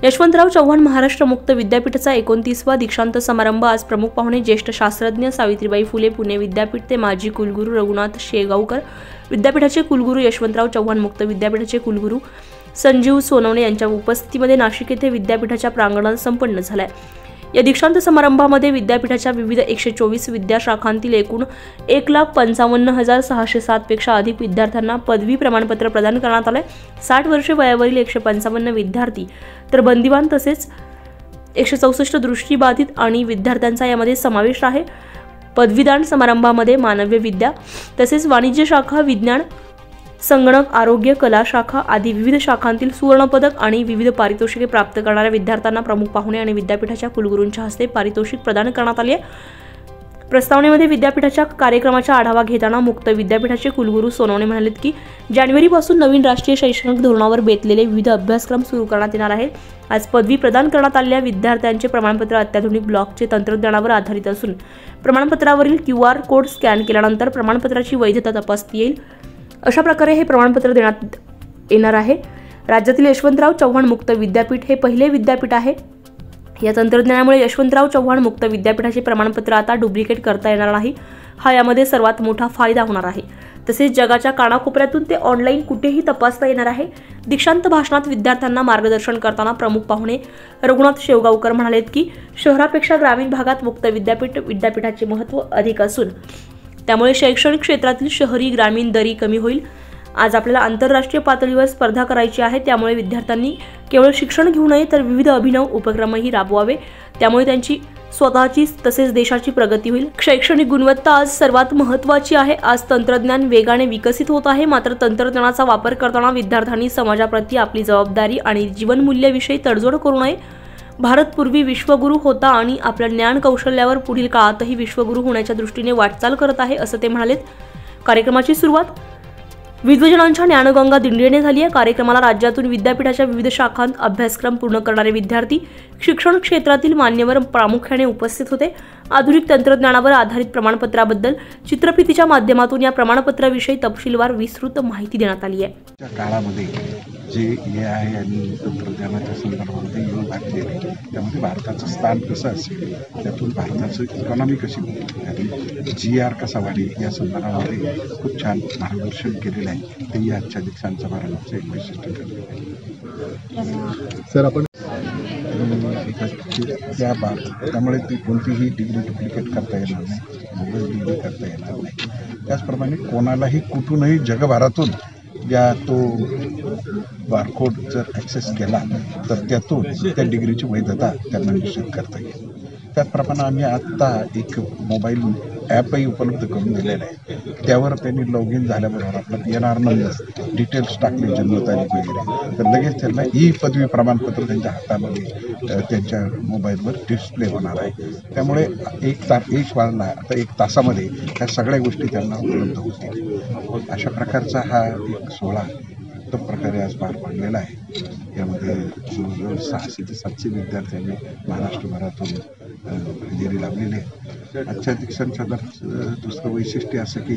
यशवंतराव चव्हाण महाराष्ट्र मुक्त विद्यापीठाचा 29वा दीक्षांत समारंभ आज प्रमुख पाहुणे ज्येष्ठ शास्त्रज्ञ सावित्रीबाई फुले पुणे विद्यापीठ ते माजी कुलगुरू रघुनाथ शेगावकर, विद्यापीठाचे कुलगुरू यशवंतराव चव्हाण मुक्त विद्यापीठाचे कुलगुरू संजीव सोनवणे यांच्या उपस्थितीमध्ये नाशिक येथे विद्यापीठाच्या प्रांगणात संपन्न झालाय। या दीक्षांत समारंभामध्ये विद्यापीठाच्या विविध 124 विद्याशाखांतील एकूण 1,55,607 पेक्षा अधिक विद्यार्थ्यांना पदवी प्रमाणपत्र प्रदान करण्यात आले। 60 वर्षे वयावरील 155 विद्यार्थी तर बंदिवान तसेच 164 दृष्टिबाधित आणि विद्यार्थ्यांचा यामध्ये समावेश आहे। पदवीदान समारंभामध्ये मानवी विद्या तसेच वाणिज्य शाखा, विज्ञान, संगणक, आरोग्य, कला शाखा आदी विविध शाखांतील सुवर्णपदक आणि विविध पारितोषिके प्राप्त करणाऱ्या विद्यार्थ्यांना प्रमुख पाहुणे आणि विद्यापीठाच्या कुलगुरूंच्या हस्ते पारितोषिक प्रदान करण्यात आले। प्रस्तावनेमध्ये विद्यापीठाच्या कार्यक्रमाचा आढावा घेताना मुक्त विद्यापीठाचे कुलगुरू सोनवणे म्हणाले की जानेवारीपासून नवीन राष्ट्रीय शैक्षणिक धोरणावर बेतलेले विविध अभ्यासक्रम सुरू करण्यात येणार आहेत। आज पदवी प्रदान करण्यात आलेल्या विद्यार्थ्यांचे प्रमाणपत्र अत्याधुनिक ब्लॉकचे तंत्रज्ञानावर आधारित असून प्रमाणपत्रावरील QR कोड स्कॅन केल्यानंतर प्रमाणपत्राची वैधता तपासता येईल। अशा प्रकारे हे प्रमाणपत्र देण्यात येणार आहे। राज्यातील यशवंतराव चव्हाण मुक्त विद्यापीठ हे पहिले विद्यापीठ आहे। या तंत्रज्ञानामुळे यशवंतराव चव्हाण मुक्त विद्यापीठाचे प्रमाणपत्र आता डुप्लिकेट करता येणार नाही। हा यामध्ये सर्वात मोठा फायदा होणार आहे। तसेच जगाच्या कानाकोपऱ्यातून ते ऑनलाईन कुठेही तपासता येणार आहे। दीक्षांत भाषणात विद्यार्थ्यांना मार्गदर्शन करताना प्रमुख पाहुणे रघुनाथ शेगावकर म्हणाले की शहरापेक्षा ग्रामीण भागात मुक्त विद्यापीठाचे महत्त्व अधिक असून त्यामुळे शैक्षणिक क्षेत्रातील शहरी ग्रामीण दरी कमी होईल। आज आपल्याला आंतरराष्ट्रीय पातळीवर स्पर्धा करायची आहे, त्यामुळे विद्यार्थ्यांनी केवळ शिक्षण घेऊ नये तर विविध अभिनव उपक्रमही राबवावे, त्यामुळे त्यांची स्वतःची तसेच देशाची प्रगती होईल। शैक्षणिक गुणवत्ता आज सर्वात महत्त्वाची आहे। आज तंत्रज्ञान वेगाने विकसित होत आहे, मात्र तंत्रज्ञानाचा वापर करताना विद्यार्थ्यांनी समाजाप्रती आपली जबाबदारी आणि जीवनमूल्याविषयी तडजोड करू नये। भारत पूर्वी विश्वगुरू होता आणि आपल्या ज्ञान कौशल्यावर पुढील काळातही विश्वगुरू होण्याच्या दृष्टीने वाटचाल करत आहे असं ते म्हणाले। कार्यक्रमाची सुरुवात विद्वजनांच्या ज्ञानगंगा दिंडीने झाली आहे। कार्यक्रमाला राज्यातून विद्यापीठाच्या विविध शाखांत अभ्यासक्रम पूर्ण करणारे विद्यार्थी, शिक्षण क्षेत्रातील मान्यवर प्रामुख्याने उपस्थित होते। आधुनिक तंत्रज्ञानावर आधारित प्रमाणपत्राबद्दल चित्रफितीच्या माध्यमातून या प्रमाणपत्राविषयी तपशीलवार विस्तृत माहिती देण्यात आली आहे। काळामध्ये जे AI आणि तंत्रज्ञानाच्या संदर्भामध्ये येऊन लागले त्यामध्ये भारताचं स्थान कसं असेल, त्यातून भारताचं इकॉनॉमी कशी होईल आणि GR कसा वाढेल या संदर्भामध्ये खूप छान मार्गदर्शन केलेलं आहे। ते आजच्या दीक्षांत समारंभाचं एक वैशिष्ट्य ठरलेलं आहे। सर आपण त्या त्यामुळे ती कोणतीही डिग्री डुप्लिकेट करता येणार नाही, बोगस डिग्री करता येणार नाही। त्याचप्रमाणे कोणालाही कुठूनही जगभरातून या तो बारकोड जर ॲक्सेस केला तर त्यातून त्या डिग्रीची वैधता त्यांना निश्चित करता येईल। त्याचप्रमाणे आम्ही आत्ता एक मोबाईल ॲपही उपलब्ध करून दिलेलं आहे। त्यावर त्यांनी लॉग इन झाल्याबरोबर आपलं येणार नंबर डिटेल्स टाकले, जन्मतारीख वगैरे, तर लगेच त्यांना पदवी प्रमाणपत्र त्यांच्या हातामध्ये त्यांच्या मोबाईलवर डिस्प्ले होणार आहे। त्यामुळे एक वाजला आता 1 तासामध्ये ह्या सगळ्या गोष्टी त्यांना उपलब्ध होतील। अशा प्रकारचा हा एक सोहळा उत्तम प्रकारे आज पार पडलेला आहे। यामध्ये जवळजवळ 600 ते 700 विद्यार्थ्यांनी महाराष्ट्रभरातून हजेरी लावलेली आहे। आजच्या दीक्षांत दुसरं वैशिष्ट्य असं की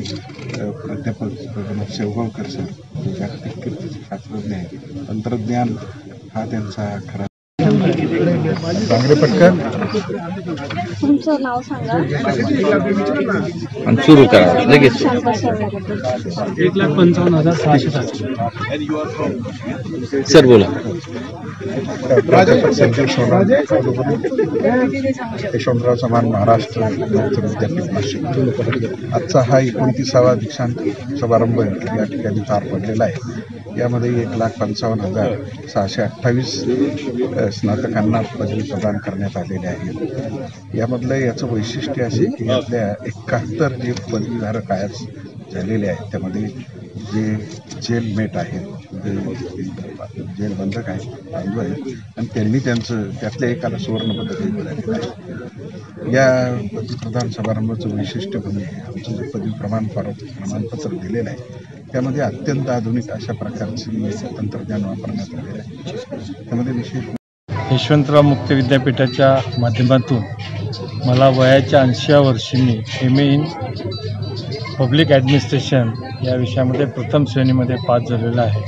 प्राध्यापक रघुनाथ शेगावकर सर जागतिक कीर्तीचे शास्त्रज्ञ आहे। तंत्रज्ञान हा त्यांचा खरा चांगले पटकन तुमचं नाव सांगा आणि सुरू करा लगेच। 1,55,607 सर बोला। यशवंतराव चव्हाण महाराष्ट्र मुक्त विद्यापीठ नाशिक आजचा हा 29वा दीक्षांत समारंभ या ठिकाणी पार पडलेला आहे। यामध्ये 1,55,628 स्नातकांना पदवी प्रदान करण्यात आलेले आहे। यामधलं याचं वैशिष्ट्य असे की यातल्या 71 जे पदवीधारक आयर्स झालेले आहेत त्यामध्ये जे जेलमेट आहेत, जेल बंधक आहेत, बंधू आहेत आणि त्यांनी त्यातल्या एकाला सुवर्णपदक मिळालेलं आहे। या पदवी प्रदान समारंभाचं वैशिष्ट्य म्हणजे आमचं जे पदवी प्रमाणपत्र दिलेलं आहे त्यामध्ये अत्यंत आधुनिक अशा प्रकारचे तंत्रज्ञान वापरण्यात आलेलं आहे। त्यामध्ये विशेष यशवंतराव मुक्त विद्यापीठाच्या माध्यमातून मला वयाच्या 80व्या वर्षी मी MA इन पब्लिक ॲडमिनिस्ट्रेशन या विषयामध्ये प्रथम श्रेणीमध्ये पास झालेला आहे।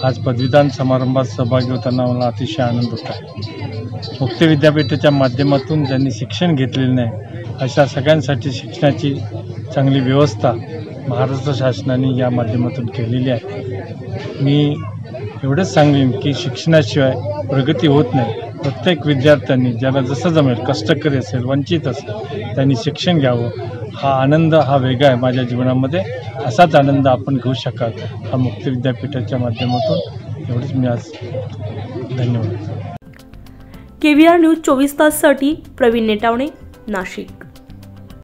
आज पदवीदान समारंभात सहभागी होताना मला अतिशय आनंद होत आहे. मुक्त विद्यापीठाच्या माध्यमातून ज्यांनी शिक्षण घेतलेलं नाही अशा सगळ्यांसाठी शिक्षणाची चांगली व्यवस्था महाराष्ट्र शासनाने या माध्यमातून केलेली आहे. मी एवढंच सांगेन की शिक्षणाशिवाय प्रगती होत नाही. प्रत्येक विद्यार्थ्यांनी ज्याला जसं जमेल, कष्टकरी असेल, वंचित असेल, त्यांनी शिक्षण घ्यावं. हा आनंद हा वेगळा आहे माझ्या जीवनामध्ये. असाच आनंद आपण घेऊ शकाल हा मुक्त विद्यापीठाच्या माध्यमातून. एवढंच मी आज. धन्यवाद. KVR न्यूज 24 ताससाठी प्रवीण नेटावणे, नाशिक.